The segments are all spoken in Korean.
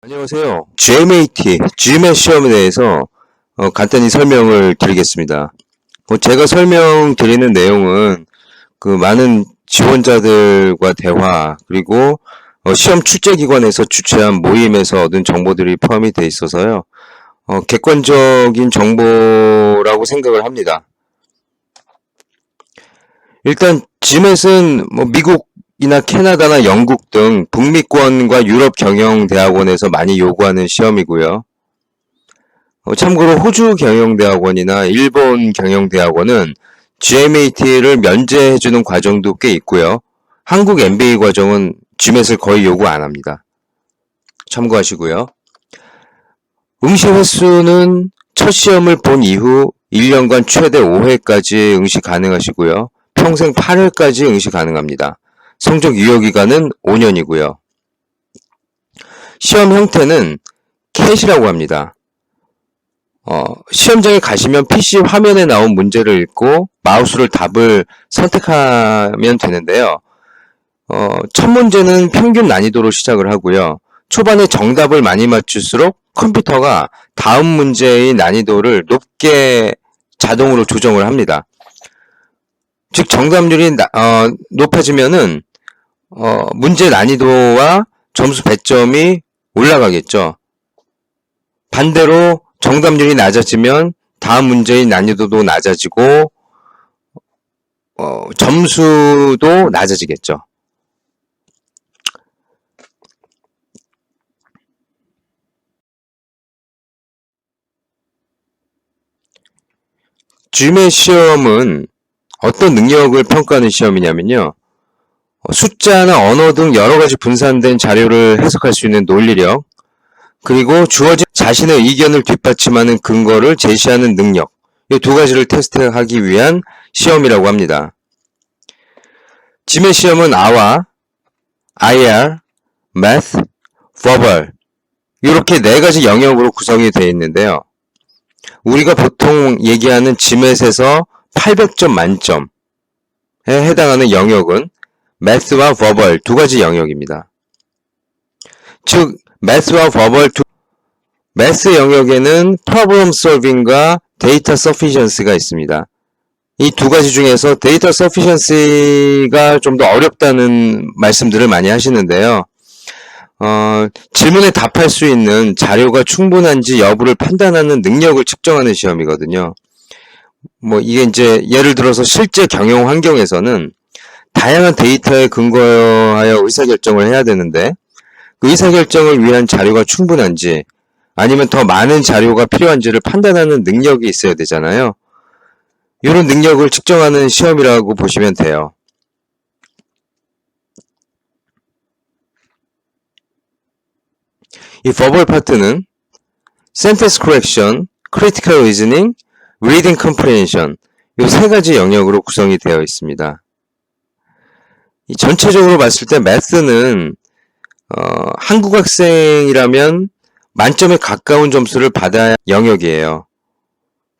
안녕하세요. GMAT, GMAT 시험에 대해서 간단히 설명을 드리겠습니다. 제가 설명드리는 내용은 많은 지원자들과 대화, 그리고 시험 출제기관에서 주최한 모임에서 얻은 정보들이 포함이 되어 있어서요. 객관적인 정보라고 생각을 합니다. 일단 GMAT은 미국이나 캐나다나 영국 등 북미권과 유럽 경영대학원에서 많이 요구하는 시험이고요. 참고로 호주 경영대학원이나 일본 경영대학원은 GMAT를 면제해주는 과정도 꽤 있고요. 한국 MBA 과정은 GMAT을 거의 요구 안 합니다. 참고하시고요. 응시 횟수는 첫 시험을 본 이후 1년간 최대 5회까지 응시 가능하시고요. 평생 8회까지 응시 가능합니다. 성적 유효기간은 5년이고요. 시험 형태는 캣이라고 합니다. 시험장에 가시면 PC 화면에 나온 문제를 읽고 마우스로 답을 선택하면 되는데요. 첫 문제는 평균 난이도로 시작을 하고요. 초반에 정답을 많이 맞출수록 컴퓨터가 다음 문제의 난이도를 높게 자동으로 조정을 합니다. 즉 정답률이 높아지면은 문제 난이도와 점수 배점이 올라가겠죠. 반대로 정답률이 낮아지면 다음 문제의 난이도도 낮아지고 점수도 낮아지겠죠. GMAT 시험은 어떤 능력을 평가하는 시험이냐면요. 숫자나 언어 등 여러 가지 분산된 자료를 해석할 수 있는 논리력, 그리고 주어진 자신의 의견을 뒷받침하는 근거를 제시하는 능력, 이 두 가지를 테스트하기 위한 시험이라고 합니다. GMAT 시험은 아와, IR, Math, Verbal 이렇게 네 가지 영역으로 구성이 되어 있는데요. 우리가 보통 얘기하는 GMAT에서 800점 만점에 해당하는 영역은 Math와 Verbal 두 가지 영역입니다. 즉, Math와 Verbal Math 영역에는 Problem Solving과 Data Sufficiency가 있습니다. 이 두 가지 중에서 Data Sufficiency가 좀 더 어렵다는 말씀들을 많이 하시는데요. 질문에 답할 수 있는 자료가 충분한지 여부를 판단하는 능력을 측정하는 시험이거든요. 이게 이제 예를 들어서 실제 경영 환경에서는 다양한 데이터에 근거하여 의사결정을 해야 되는데 그 의사결정을 위한 자료가 충분한지 아니면 더 많은 자료가 필요한지를 판단하는 능력이 있어야 되잖아요. 이런 능력을 측정하는 시험이라고 보시면 돼요. 이 verbal 파트는 sentence correction, critical reasoning, reading comprehension 이 세 가지 영역으로 구성이 되어 있습니다. 전체적으로 봤을 때 math는 한국 학생이라면 만점에 가까운 점수를 받아야 영역이에요.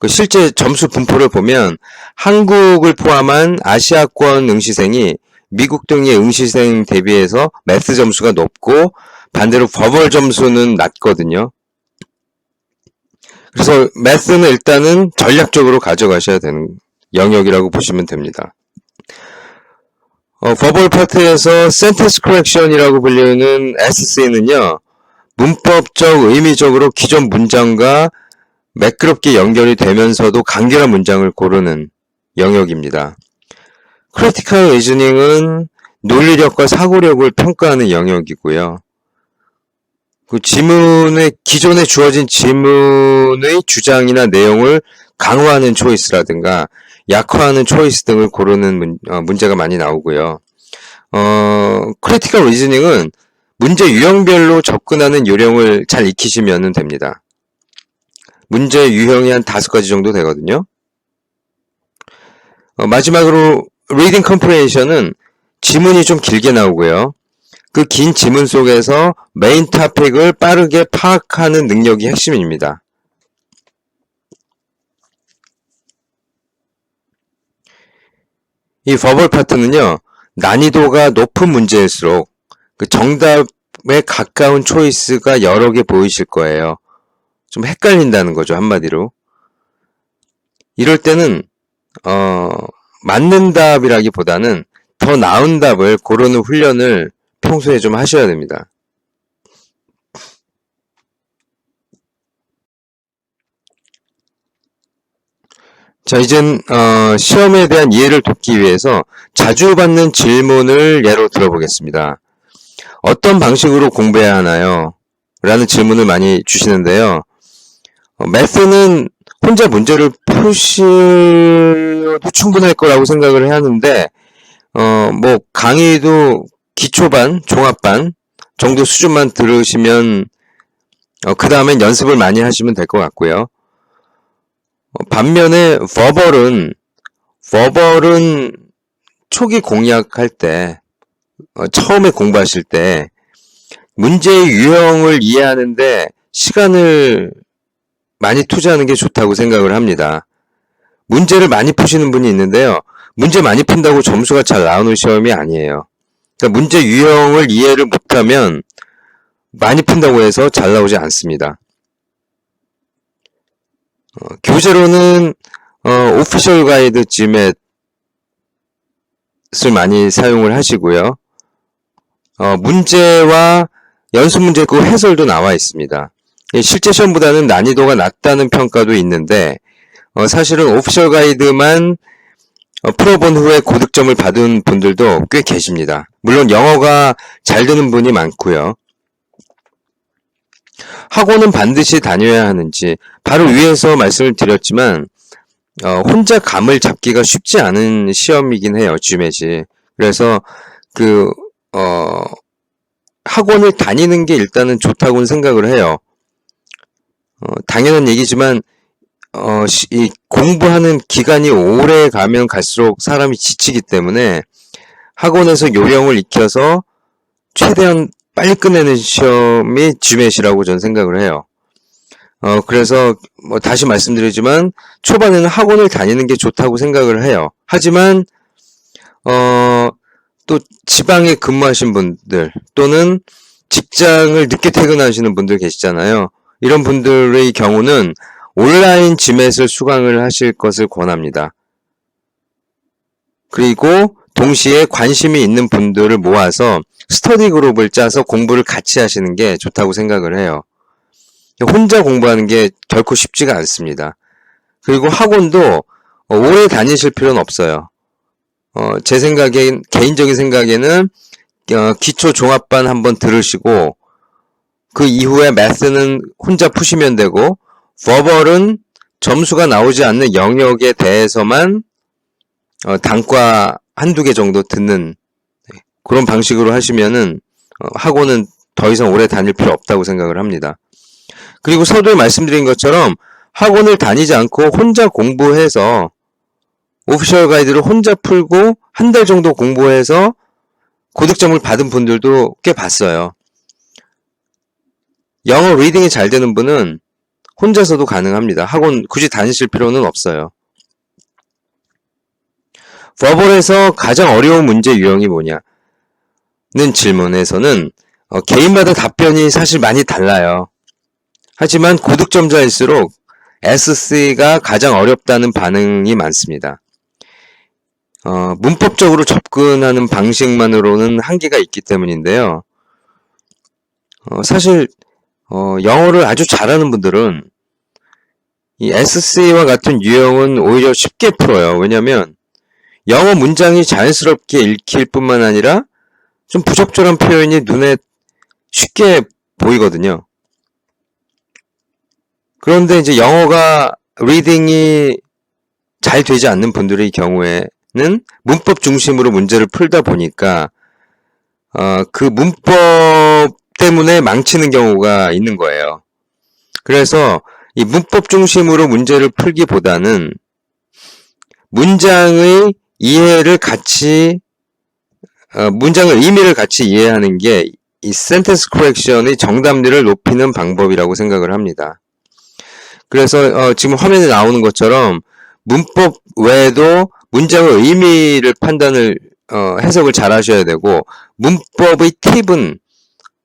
실제 점수 분포를 보면 한국을 포함한 아시아권 응시생이 미국 등의 응시생 대비해서 매스 점수가 높고 반대로 verbal 점수는 낮거든요. 그래서 매스는 일단은 전략적으로 가져가셔야 되는 영역이라고 보시면 됩니다. verbal 파트에서 sentence correction이라고 불리는 SC는요. 문법적, 의미적으로 기존 문장과 매끄럽게 연결이 되면서도 간결한 문장을 고르는 영역입니다. 크리티컬 리즈닝은 논리력과 사고력을 평가하는 영역이고요. 기존에 주어진 지문의 주장이나 내용을 강화하는 초이스라든가 약화하는 초이스 등을 고르는 문제가 많이 나오고요. 크리티컬 리즈닝은 문제 유형별로 접근하는 요령을 잘 익히시면 됩니다. 문제 유형이 한 5가지 정도 되거든요. 마지막으로 reading comprehension은 지문이 좀 길게 나오고요. 그 긴 지문 속에서 메인 토픽을 빠르게 파악하는 능력이 핵심입니다. 이 verbal 파트는요. 난이도가 높은 문제일수록 그 정답 가까운 초이스가 여러 개 보이실 거예요. 좀 헷갈린다는 거죠, 한마디로. 이럴 때는 맞는 답이라기보다는 더 나은 답을 고르는 훈련을 평소에 좀 하셔야 됩니다. 자, 이젠 시험에 대한 이해를 돕기 위해서 자주 받는 질문을 예로 들어보겠습니다. 어떤 방식으로 공부해야 하나요? 라는 질문을 많이 주시는데요. 매스는 혼자 문제를 푸셔도 충분할 거라고 생각을 하는데 뭐 강의도 기초반, 종합반 정도 수준만 들으시면 그 다음엔 연습을 많이 하시면 될 것 같고요. 반면에 버벌은 초기 공략할 때 처음에 공부하실 때 문제의 유형을 이해하는데 시간을 많이 투자하는 게 좋다고 생각을 합니다. 문제를 많이 푸시는 분이 있는데요. 문제 많이 푼다고 점수가 잘 나오는 시험이 아니에요. 그러니까 문제 유형을 이해를 못하면 많이 푼다고 해서 잘 나오지 않습니다. 교재로는 오피셜 가이드 GMAT을 많이 사용을 하시고요. 문제와 연습 문제 그 해설도 나와 있습니다. 실제 시험보다는 난이도가 낮다는 평가도 있는데 사실은 오피셜 가이드만 풀어본 후에 고득점을 받은 분들도 꽤 계십니다. 물론 영어가 잘 되는 분이 많고요. 학원은 반드시 다녀야 하는지 바로 위에서 말씀을 드렸지만 혼자 감을 잡기가 쉽지 않은 시험이긴 해요. GMAT이. 그래서 학원을 다니는 게 일단은 좋다고는 생각을 해요. 당연한 얘기지만 이 공부하는 기간이 오래 가면 갈수록 사람이 지치기 때문에 학원에서 요령을 익혀서 최대한 빨리 끝내는 시험이 GMAT이라고 저는 생각을 해요. 그래서 다시 말씀드리지만 초반에는 학원을 다니는 게 좋다고 생각을 해요. 하지만 또 지방에 근무하신 분들 또는 직장을 늦게 퇴근하시는 분들 계시잖아요. 이런 분들의 경우는 온라인 GMAT을 수강을 하실 것을 권합니다. 그리고 동시에 관심이 있는 분들을 모아서 스터디 그룹을 짜서 공부를 같이 하시는 게 좋다고 생각을 해요. 혼자 공부하는 게 결코 쉽지가 않습니다. 그리고 학원도 오래 다니실 필요는 없어요. 제 개인적인 생각에는 기초 종합반 한번 들으시고 그 이후에 매스는 혼자 푸시면 되고 버벌은 점수가 나오지 않는 영역에 대해서만 단과 한두 개 정도 듣는 그런 방식으로 하시면은 학원은 더 이상 오래 다닐 필요 없다고 생각을 합니다. 그리고 서두에 말씀드린 것처럼 학원을 다니지 않고 혼자 공부해서 오피셜 가이드를 혼자 풀고 한 달 정도 공부해서 고득점을 받은 분들도 꽤 봤어요. 영어 리딩이 잘 되는 분은 혼자서도 가능합니다. 학원 굳이 다니실 필요는 없어요. 버벌에서 가장 어려운 문제 유형이 뭐냐는 질문에서는 개인마다 답변이 사실 많이 달라요. 하지만 고득점자일수록 SC가 가장 어렵다는 반응이 많습니다. 문법적으로 접근하는 방식만으로는 한계가 있기 때문인데요. 사실 영어를 아주 잘하는 분들은 이 SC와 같은 유형은 오히려 쉽게 풀어요. 왜냐하면 영어 문장이 자연스럽게 읽힐 뿐만 아니라 좀 부적절한 표현이 눈에 쉽게 보이거든요. 그런데 이제 영어가 리딩이 잘 되지 않는 분들의 경우에는 문법 중심으로 문제를 풀다 보니까 그 문법 때문에 망치는 경우가 있는 거예요. 그래서 이 문법 중심으로 문제를 풀기보다는 문장의 이해를 같이 문장의 의미를 같이 이해하는 게 이 센텐스 커렉션의 정답률을 높이는 방법이라고 생각을 합니다. 그래서 지금 화면에 나오는 것처럼 문법 외에도 문장의 의미를 판단을 해석을 잘 하셔야 되고 문법의 팁은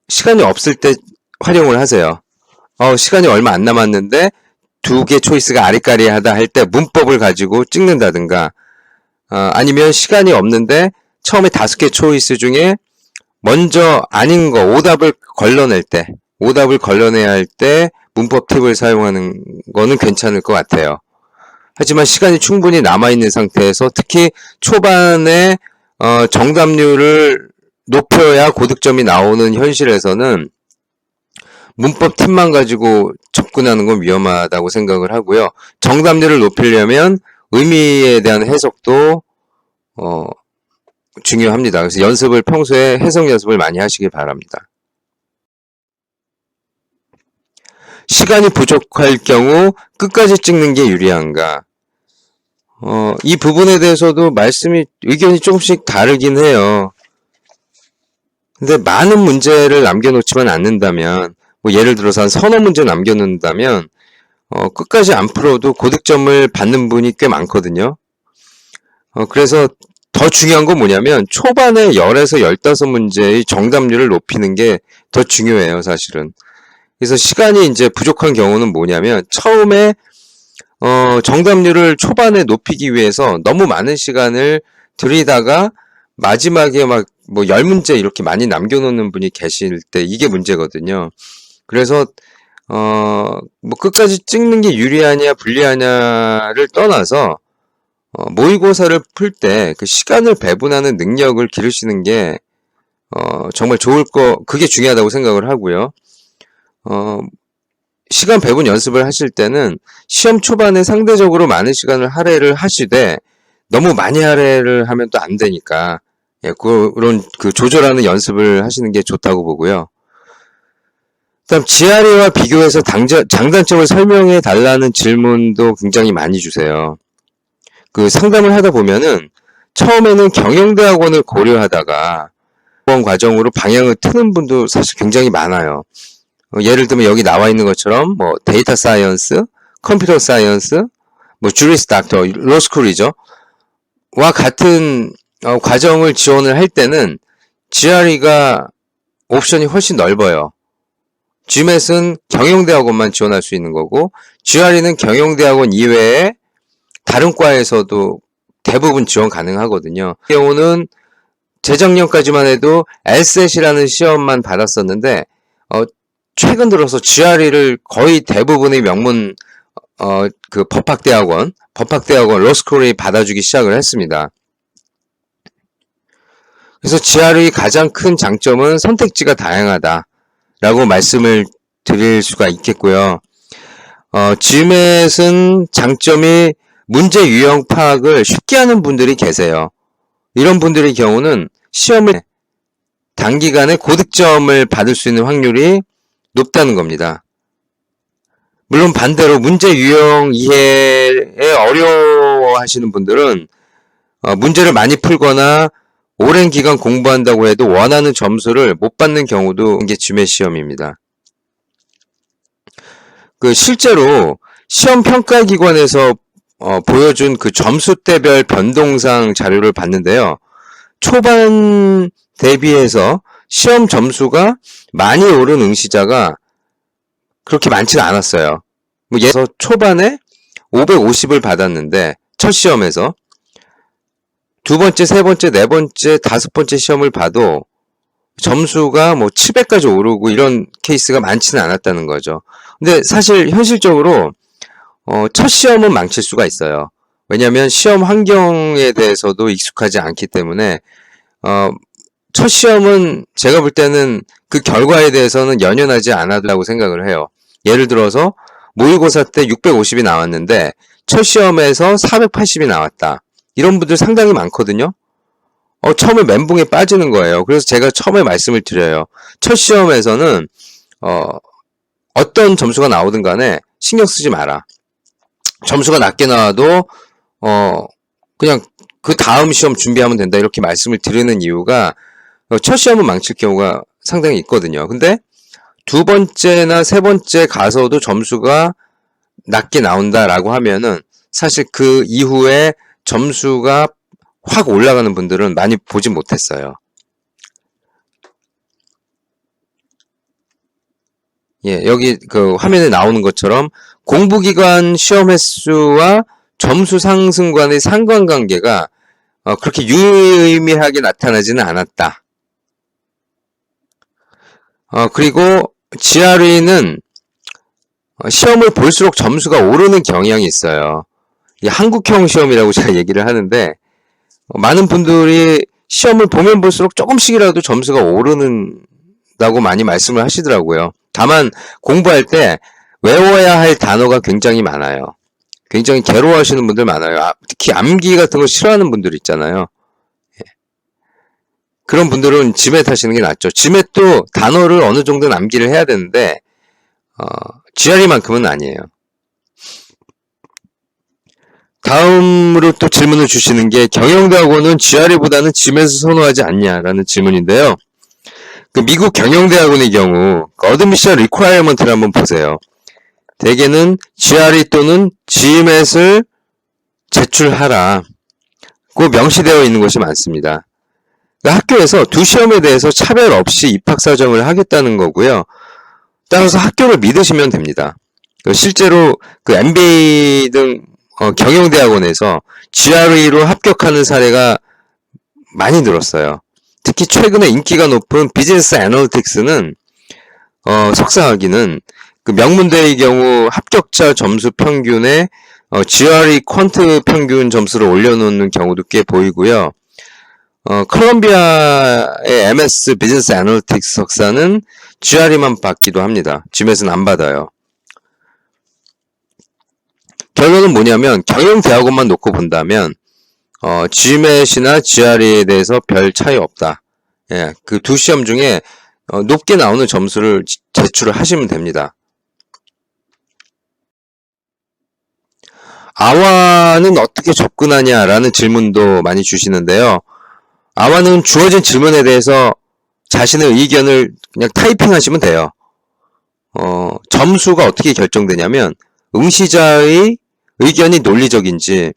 시간이 없을 때 활용을 하세요. 시간이 얼마 안 남았는데 두 개 초이스가 아리까리하다 할 때 문법을 가지고 찍는다든가, 아니면 시간이 없는데 처음에 5개 초이스 중에 먼저 아닌 거, 오답을 걸러내야 할 때 문법 팁을 사용하는 거는 괜찮을 것 같아요. 하지만 시간이 충분히 남아있는 상태에서 특히 초반에 정답률을 높여야 고득점이 나오는 현실에서는 문법 팁만 가지고 접근하는 건 위험하다고 생각을 하고요. 정답률을 높이려면 의미에 대한 해석도 중요합니다. 그래서 평소에 해석 연습을 많이 하시길 바랍니다. 시간이 부족할 경우 끝까지 찍는 게 유리한가? 이 부분에 대해서도 의견이 조금씩 다르긴 해요. 근데 많은 문제를 남겨놓지만 않는다면, 예를 들어서 한 서너 문제 남겨놓는다면, 끝까지 안 풀어도 고득점을 받는 분이 꽤 많거든요. 그래서 더 중요한 건 뭐냐면, 초반에 10에서 15문제의 정답률을 높이는 게 더 중요해요, 사실은. 그래서 시간이 이제 부족한 경우는 뭐냐면, 처음에 정답률을 초반에 높이기 위해서 너무 많은 시간을 들이다가 마지막에 10문제 이렇게 많이 남겨놓는 분이 계실 때 이게 문제거든요. 그래서 끝까지 찍는 게 유리하냐 불리하냐를 떠나서 모의고사를 풀 때 그 시간을 배분하는 능력을 기르시는 게 정말 그게 중요하다고 생각을 하고요. 시간 배분 연습을 하실 때는 시험 초반에 상대적으로 많은 시간을 할애를 하시되 너무 많이 할애를 하면 또 안 되니까 그런 조절하는 연습을 하시는 게 좋다고 보고요. 그다음 GRE와 비교해서 장단점을 설명해 달라는 질문도 굉장히 많이 주세요. 상담을 하다 보면은 처음에는 경영대학원을 고려하다가 과정으로 방향을 트는 분도 사실 굉장히 많아요. 예를 들면 여기 나와 있는 것처럼 데이터 사이언스, 컴퓨터 사이언스, 주리스 닥터, 로스쿨이죠. 와 같은 과정을 지원을 할 때는 GRE가 옵션이 훨씬 넓어요. GMAT은 경영대학원만 지원할 수 있는 거고, GRE는 경영대학원 이외에 다른 과에서도 대부분 지원 가능하거든요. 이 경우는 재작년까지만 해도 LSAT이라는 시험만 받았었는데, 최근 들어서 GRE를 거의 대부분의 명문 법학대학원 로스쿨이 받아주기 시작을 했습니다. 그래서 GRE 가장 큰 장점은 선택지가 다양하다라고 말씀을 드릴 수가 있겠고요. GMAT은 장점이 문제 유형 파악을 쉽게 하는 분들이 계세요. 이런 분들의 경우는 시험을 단기간에 고득점을 받을 수 있는 확률이 높다는 겁니다. 물론 반대로 문제 유형 이해에 어려워하시는 분들은 문제를 많이 풀거나 오랜 기간 공부한다고 해도 원하는 점수를 못 받는 경우도 이게 GMAT 시험입니다. 실제로 시험 평가기관에서 보여준 점수대별 변동상 자료를 봤는데요. 초반 대비해서 시험 점수가 많이 오른 응시자가 그렇게 많지는 않았어요. 예를 들어서 초반에 550을 받았는데 첫 시험에서 두 번째, 세 번째, 네 번째, 다섯 번째 시험을 봐도 점수가 700까지 오르고 이런 케이스가 많지는 않았다는 거죠. 근데 사실 현실적으로 첫 시험은 망칠 수가 있어요. 왜냐하면 시험 환경에 대해서도 익숙하지 않기 때문에 첫 시험은 제가 볼 때는 그 결과에 대해서는 연연하지 않아도 생각을 해요. 예를 들어서 모의고사 때 650이 나왔는데 첫 시험에서 480이 나왔다. 이런 분들 상당히 많거든요. 처음에 멘붕에 빠지는 거예요. 그래서 제가 처음에 말씀을 드려요. 첫 시험에서는 어떤 점수가 나오든 간에 신경 쓰지 마라. 점수가 낮게 나와도 그냥 그 다음 시험 준비하면 된다 이렇게 말씀을 드리는 이유가 첫 시험은 망칠 경우가 상당히 있거든요. 근데 두 번째나 세 번째 가서도 점수가 낮게 나온다라고 하면은 사실 그 이후에 점수가 확 올라가는 분들은 많이 보진 못했어요. 예, 여기 그 화면에 나오는 것처럼 공부기간 시험 횟수와 점수 상승 간의 상관관계가 그렇게 유의미하게 나타나지는 않았다. 그리고 GRE는 시험을 볼수록 점수가 오르는 경향이 있어요. 이 한국형 시험이라고 제가 얘기를 하는데 많은 분들이 시험을 보면 볼수록 조금씩이라도 점수가 오르는다고 많이 말씀을 하시더라고요. 다만 공부할 때 외워야 할 단어가 굉장히 많아요. 굉장히 괴로워하시는 분들 많아요. 특히 암기 같은 거 싫어하는 분들 있잖아요. 그런 분들은 지맷 하시는 게 낫죠. 지맷도 단어를 어느 정도는 암기를 해야 되는데 GRE만큼은 아니에요. 다음으로 또 질문을 주시는 게 경영대학원은 GRE보다는 지맷을 선호하지 않냐라는 질문인데요. 그 미국 경영대학원의 경우 어드미션 리퀘어먼트를 한번 보세요. 대개는 GRE 또는 GMAT을 제출하라고 명시되어 있는 것이 많습니다. 그러니까 학교에서 두 시험에 대해서 차별 없이 입학사정을 하겠다는 거고요. 따라서 학교를 믿으시면 됩니다. 실제로 그 MBA 등 경영대학원에서 GRE로 합격하는 사례가 많이 늘었어요. 특히 최근에 인기가 높은 비즈니스 애널리틱스는 석사학위는 그 명문대의 경우 합격자 점수 평균에 GRE 퀀트 평균 점수를 올려놓는 경우도 꽤 보이고요. 컬럼비아의 MS 비즈니스 애널리틱스 석사는 GRE만 받기도 합니다. GMAT은 안 받아요. 결론은 뭐냐면 경영대학원만 놓고 본다면 GMAT이나 GRE에 대해서 별 차이 없다. 예, 그 두 시험 중에 높게 나오는 점수를 제출을 하시면 됩니다. 아와는 어떻게 접근하냐라는 질문도 많이 주시는데요. 아와는 주어진 질문에 대해서 자신의 의견을 그냥 타이핑하시면 돼요. 점수가 어떻게 결정되냐면 응시자의 의견이 논리적인지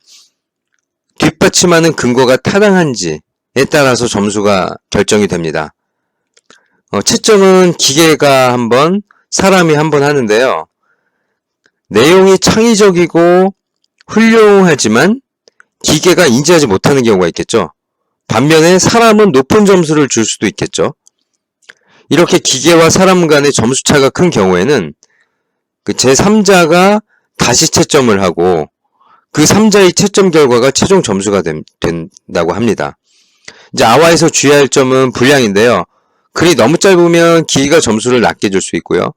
뒷받침하는 근거가 타당한지에 따라서 점수가 결정이 됩니다. 채점은 기계가 한 번, 사람이 한 번 하는데요. 내용이 창의적이고 훌륭하지만 기계가 인지하지 못하는 경우가 있겠죠. 반면에 사람은 높은 점수를 줄 수도 있겠죠. 이렇게 기계와 사람 간의 점수차가 큰 경우에는 그 제3자가 다시 채점을 하고 그 3자의 채점 결과가 최종 점수가 된다고 합니다. 이제 아와에서 주의할 점은 분량인데요. 글이 너무 짧으면 기계가 점수를 낮게 줄 수 있고요.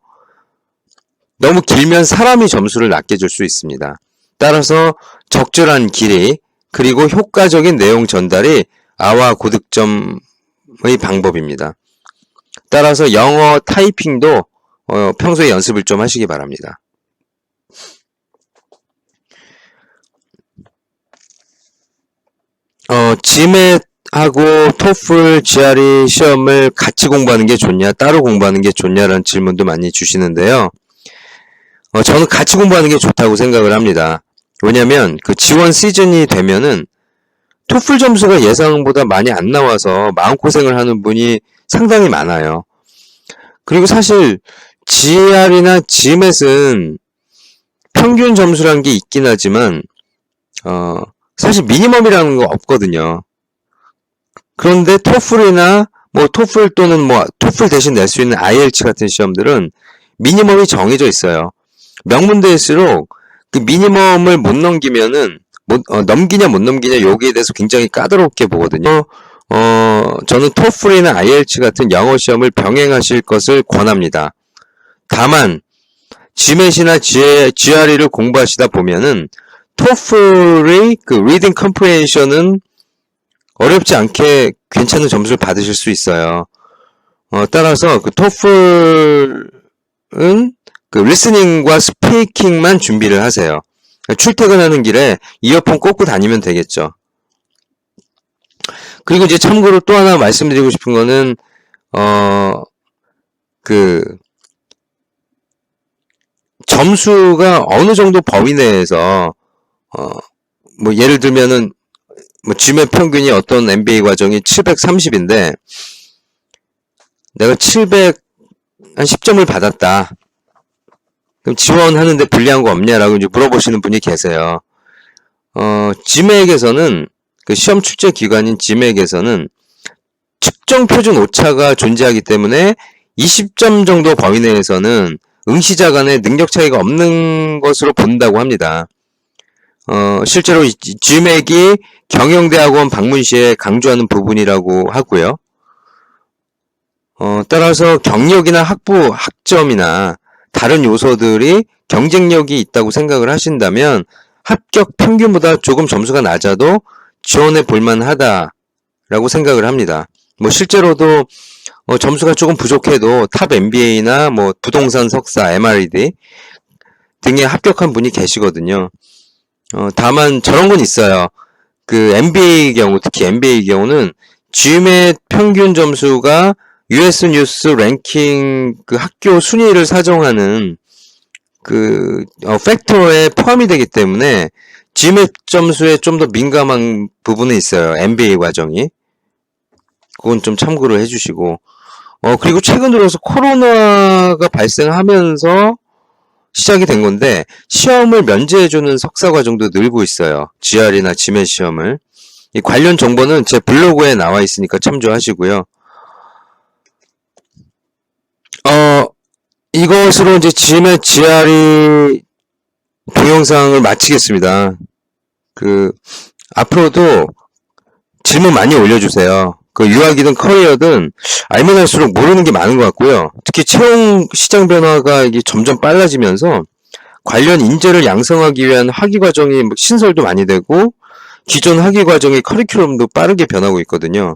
너무 길면 사람이 점수를 낮게 줄 수 있습니다. 따라서 적절한 길이 그리고 효과적인 내용 전달이 아와 고득점의 방법입니다. 따라서 영어 타이핑도 평소에 연습을 좀 하시기 바랍니다. GMAT하고 토플, GRE 시험을 같이 공부하는 게 좋냐, 따로 공부하는 게 좋냐라는 질문도 많이 주시는데요. 저는 같이 공부하는 게 좋다고 생각을 합니다. 왜냐면 그 지원 시즌이 되면은 토플 점수가 예상보다 많이 안 나와서 마음고생을 하는 분이 상당히 많아요. 그리고 사실 GRE나 GMAT은 평균 점수란 게 있긴 하지만 사실 미니멈이라는 거 없거든요. 그런데 토플이나 뭐 토플 또는 뭐 토플 대신 낼 수 있는 IELTS 같은 시험들은 미니멈이 정해져 있어요. 명문대일수록 그 미니멈을 못 넘기면은 넘기냐 못 넘기냐 여기에 대해서 굉장히 까다롭게 보거든요. 저는 토플이나 IELTS 같은 영어 시험을 병행하실 것을 권합니다. 다만 GMAT이나 GRE를 공부하시다 보면은 토플의 그 리딩 컴프레hension은 어렵지 않게 괜찮은 점수를 받으실 수 있어요. 따라서 그 토플은 그 리스닝과 스피킹만 준비를 하세요. 출퇴근하는 길에 이어폰 꽂고 다니면 되겠죠. 그리고 이제 참고로 또 하나 말씀드리고 싶은 거는 그 점수가 어느 정도 범위 내에서 뭐 예를 들면은 뭐 GMAT 평균이 어떤 MBA 과정이 730인데 내가 700 한 10점을 받았다. 그럼 지원하는데 불리한 거 없냐라고 이제 물어보시는 분이 계세요. GMAT에서는 그 시험 출제 기관인 GMAT에서는 측정 표준 오차가 존재하기 때문에 20점 정도 범위 내에서는 응시자 간의 능력 차이가 없는 것으로 본다고 합니다. 실제로 GMAT이 경영대학원 방문 시에 강조하는 부분이라고 하고요. 따라서 경력이나 학점이나 다른 요소들이 경쟁력이 있다고 생각을 하신다면 합격 평균보다 조금 점수가 낮아도 지원해 볼만하다라고 생각을 합니다. 뭐 실제로도 점수가 조금 부족해도 탑 MBA나 뭐 부동산 석사, MRED 등에 합격한 분이 계시거든요. 다만 저런 건 있어요. 그 MBA 경우, 특히 MBA 경우는 GMAT 평균 점수가 US 뉴스 랭킹 그 학교 순위를 사정하는 그 팩터에 포함이 되기 때문에 GMAT 점수에 좀 더 민감한 부분이 있어요. MBA 과정이. 그건 좀 참고를 해주시고. 그리고 최근 들어서 코로나가 발생하면서 시작이 된 건데 시험을 면제해주는 석사 과정도 늘고 있어요. GR이나 GMAT 시험을. 이 관련 정보는 제 블로그에 나와 있으니까 참조하시고요. 이것으로 이제 GMAT, GRE 동영상을 마치겠습니다. 앞으로도 질문 많이 올려주세요. 유학이든 커리어든 알면 할수록 모르는 게 많은 것 같고요. 특히 채용 시장 변화가 이게 점점 빨라지면서 관련 인재를 양성하기 위한 학위 과정이 신설도 많이 되고 기존 학위 과정의 커리큘럼도 빠르게 변하고 있거든요.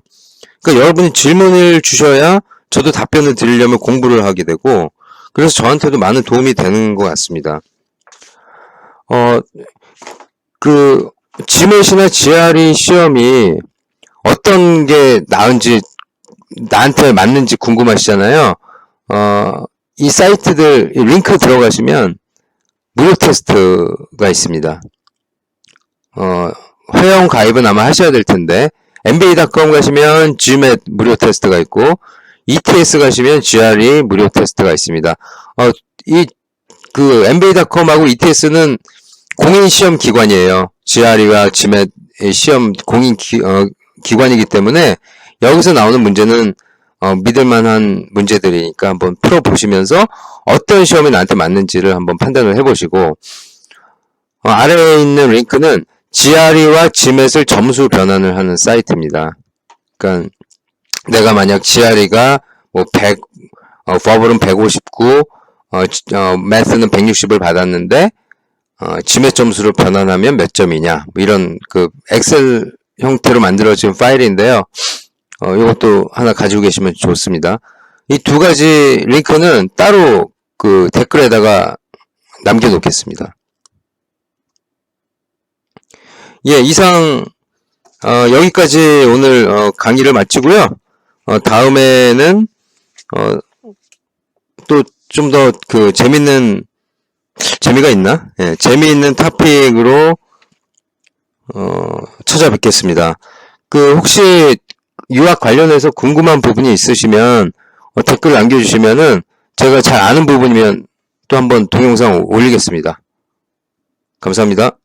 그러니까 여러분이 질문을 주셔야 저도 답변을 드리려면 공부를 하게 되고 그래서 저한테도 많은 도움이 되는 것 같습니다. GMAT이나 GRE 시험이 어떤 게 나은지 나한테 맞는지 궁금하시잖아요. 이 사이트들 링크 들어가시면 무료 테스트가 있습니다. 회원 가입은 아마 하셔야 될 텐데 mba.com 가시면 GMAT 무료 테스트가 있고 ETS 가시면 GRE 무료 테스트가 있습니다. mba.com하고 ETS는 공인 시험 기관이에요. GRE와 GMAT 시험 공인 기관이기 때문에 여기서 나오는 문제는 믿을만한 문제들이니까 한번 풀어보시면서 어떤 시험이 나한테 맞는지를 한번 판단을 해보시고 아래에 있는 링크는 GRE와 GMAT을 점수 변환을 하는 사이트입니다. 그러니까 내가 만약 GRE가 뭐 100, 버블은 159, 매스는 160을 받았는데 GMAT 점수를 변환하면 몇 점이냐 이런 엑셀 형태로 만들어진 파일인데요. 이것도 하나 가지고 계시면 좋습니다. 이 두 가지 링크는 따로 댓글에다가 남겨놓겠습니다. 예, 이상 여기까지 오늘 강의를 마치고요. 다음에는 또 좀 더 재미가 있나? 예, 재미있는 토픽으로 찾아뵙겠습니다. 혹시 유학 관련해서 궁금한 부분이 있으시면 댓글 남겨주시면은 제가 잘 아는 부분이면 또 한번 동영상 올리겠습니다. 감사합니다.